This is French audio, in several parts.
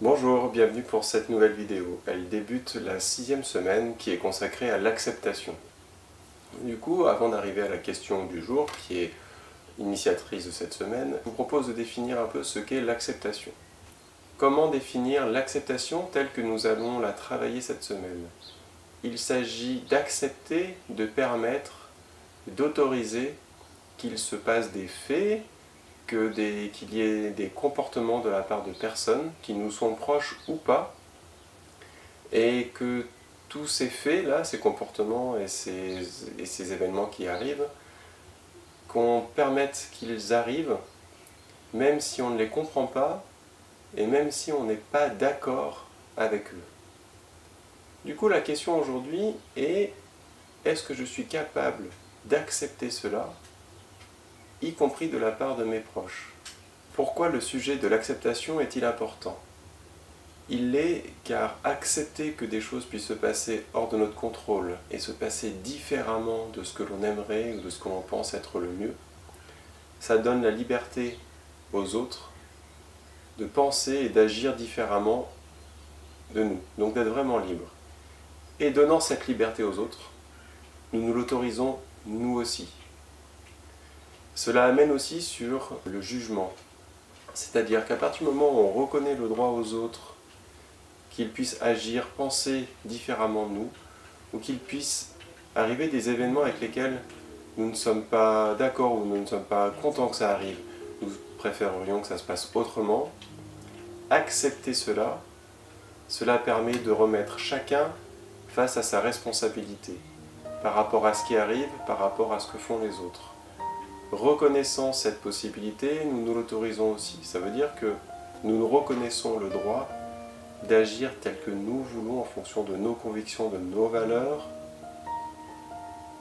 Bonjour, bienvenue pour cette nouvelle vidéo. Elle débute la 6e semaine qui est consacrée à l'acceptation. Du coup, avant d'arriver à la question du jour, qui est initiatrice de cette semaine, je vous propose de définir un peu ce qu'est l'acceptation. Comment définir l'acceptation telle que nous allons la travailler cette semaine? Il s'agit d'accepter, de permettre, d'autoriser qu'il se passe des faits, qu'il y ait des comportements de la part de personnes qui nous sont proches ou pas, et que tous ces faits-là, ces comportements et ces événements qui arrivent, qu'on permette qu'ils arrivent, même si on ne les comprend pas, et même si on n'est pas d'accord avec eux. Du coup, la question aujourd'hui est, est-ce que je suis capable d'accepter cela, y compris de la part de mes proches? Pourquoi le sujet de l'acceptation est-il important? Il l'est car accepter que des choses puissent se passer hors de notre contrôle et se passer différemment de ce que l'on aimerait ou de ce que l'on pense être le mieux, ça donne la liberté aux autres de penser et d'agir différemment de nous, donc d'être vraiment libre. Et donnant cette liberté aux autres, nous nous l'autorisons nous aussi. Cela amène aussi sur le jugement, c'est-à-dire qu'à partir du moment où on reconnaît le droit aux autres qu'ils puissent agir, penser différemment de nous, ou qu'il puisse arriver des événements avec lesquels nous ne sommes pas d'accord ou nous ne sommes pas contents que ça arrive, nous préférerions que ça se passe autrement. Accepter cela, cela permet de remettre chacun face à sa responsabilité, par rapport à ce qui arrive, par rapport à ce que font les autres. Reconnaissant cette possibilité, nous nous l'autorisons aussi. Ça veut dire que nous reconnaissons le droit d'agir tel que nous voulons en fonction de nos convictions, de nos valeurs,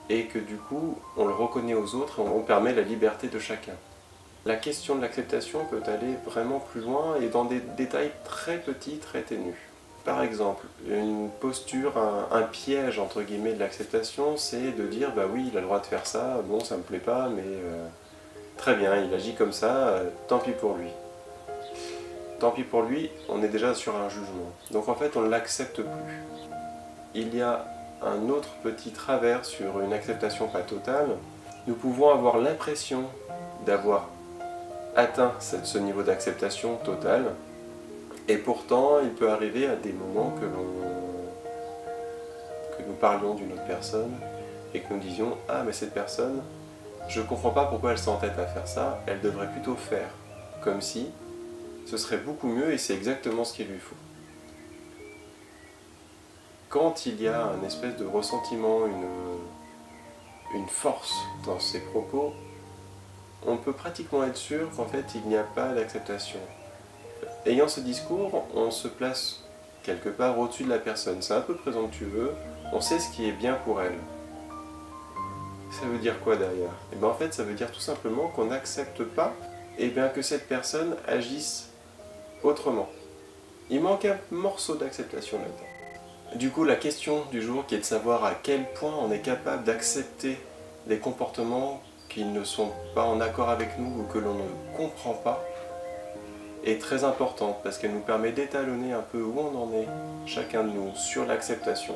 et que du coup, on le reconnaît aux autres et on permet la liberté de chacun. La question de l'acceptation peut aller vraiment plus loin et dans des détails très petits, très ténus. Par exemple, une posture, un piège entre guillemets de l'acceptation, c'est de dire bah oui, il a le droit de faire ça, bon ça me plaît pas, mais très bien, il agit comme ça, tant pis pour lui. Tant pis pour lui, on est déjà sur un jugement. Donc en fait, on ne l'accepte plus. Il y a un autre petit travers sur une acceptation pas totale. Nous pouvons avoir l'impression d'avoir atteint ce niveau d'acceptation totale, et pourtant, il peut arriver à des moments que nous parlions d'une autre personne et que nous disions « Ah, mais cette personne, je ne comprends pas pourquoi elle s'entête à faire ça, elle devrait plutôt faire comme si ce serait beaucoup mieux et c'est exactement ce qu'il lui faut. » Quand il y a un espèce de ressentiment, une force dans ces propos, on peut pratiquement être sûr qu'en fait il n'y a pas d'acceptation. Ayant ce discours, on se place quelque part au-dessus de la personne. C'est un peu présomptueux, on sait ce qui est bien pour elle. Ça veut dire quoi derrière? Et bien en fait, ça veut dire tout simplement qu'on n'accepte pas que cette personne agisse autrement. Il manque un morceau d'acceptation là-dedans. Du coup, la question du jour qui est de savoir à quel point on est capable d'accepter des comportements qui ne sont pas en accord avec nous ou que l'on ne comprend pas, est très importante parce qu'elle nous permet d'étalonner un peu où on en est, chacun de nous, sur l'acceptation.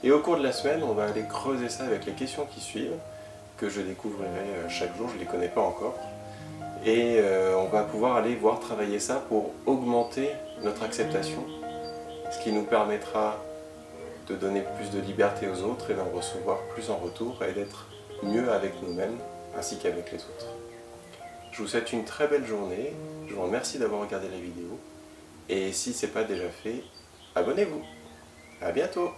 Et au cours de la semaine, on va aller creuser ça avec les questions qui suivent, que je découvrirai chaque jour, je ne les connais pas encore. Et on va pouvoir aller voir travailler ça pour augmenter notre acceptation, ce qui nous permettra de donner plus de liberté aux autres et d'en recevoir plus en retour et d'être mieux avec nous-mêmes ainsi qu'avec les autres. Je vous souhaite une très belle journée, je vous remercie d'avoir regardé la vidéo, et si ce n'est pas déjà fait, abonnez-vous. À bientôt.